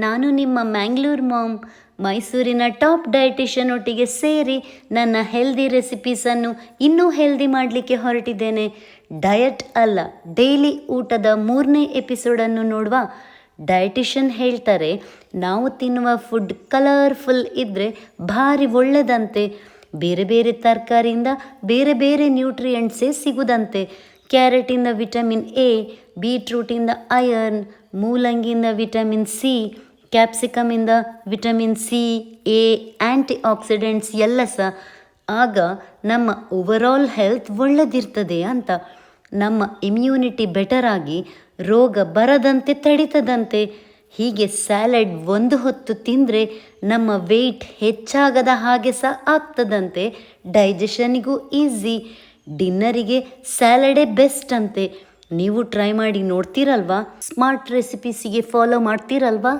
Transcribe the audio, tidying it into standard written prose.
ನಾನು ನಿಮ್ಮ ಮ್ಯಾಂಗ್ಳೂರ್ ಮಾಮ್ ಮೈಸೂರಿನ ಟಾಪ್ ಡಯಟಿಷಿಯನ್ ಒಟ್ಟಿಗೆ ಸೇರಿ ನನ್ನ ಹೆಲ್ದಿ ರೆಸಿಪೀಸನ್ನು ಇನ್ನೂ ಹೆಲ್ದಿ ಮಾಡಲಿಕ್ಕೆ ಹೊರಟಿದ್ದೇನೆ. ಡಯಟ್ ಅಲ್ಲ, ಡೈಲಿ ಊಟದ 3ನೇ ಎಪಿಸೋಡನ್ನು ನೋಡುವ. ಡಯಟಿಷಿಯನ್ ಹೇಳ್ತಾರೆ, ನಾವು ತಿನ್ನುವ ಫುಡ್ ಕಲರ್ಫುಲ್ ಇದ್ದರೆ ಭಾರಿ ಒಳ್ಳೆದಂತೆ. ಬೇರೆ ಬೇರೆ ತರಕಾರಿಯಿಂದ ಬೇರೆ ಬೇರೆ ನ್ಯೂಟ್ರಿಯೆಂಟ್ಸೇ ಸಿಗುದಂತೆ. ಕ್ಯಾರೆಟಿಂದ ವಿಟಮಿನ್ ಎ, ಬೀಟ್ರೂಟಿಂದ ಐರನ್, ಮೂಲಂಗಿಯಿಂದ ವಿಟಮಿನ್ ಸಿ, ಕ್ಯಾಪ್ಸಿಕಮಿಂದ vitamin C, A, antioxidants ಎಲ್ಲ ಸಹ. ಆಗ ನಮ್ಮ ಓವರಾಲ್ ಹೆಲ್ತ್ ಒಳ್ಳೆದಿರ್ತದೆ ಅಂತ. ನಮ್ಮ ಇಮ್ಯುನಿಟಿ ಬೆಟರ್ ಆಗಿ ರೋಗ ಬರದಂತೆ ತಡಿತದಂತೆ. ಹೀಗೆ ಸ್ಯಾಲಡ್ ಒಂದು ಹೊತ್ತು ತಿಂದರೆ ನಮ್ಮ ವೆಯ್ಟ್ ಹೆಚ್ಚಾಗದ ಹಾಗೆ ಸಹ ಆಗ್ತದಂತೆ. ಡೈಜೆಷನಿಗೂ ಈಸಿ. ಡಿನ್ನರಿಗೆ ಸ್ಯಾಲಡೇ ಬೆಸ್ಟ್ ಅಂತೆ. ನೀವು ಟ್ರೈ ಮಾಡಿ ನೋಡ್ತೀರಲ್ವಾ? Smart ರೆಸಿಪೀಸಿಗೆ follow ಮಾಡ್ತೀರಲ್ವಾ?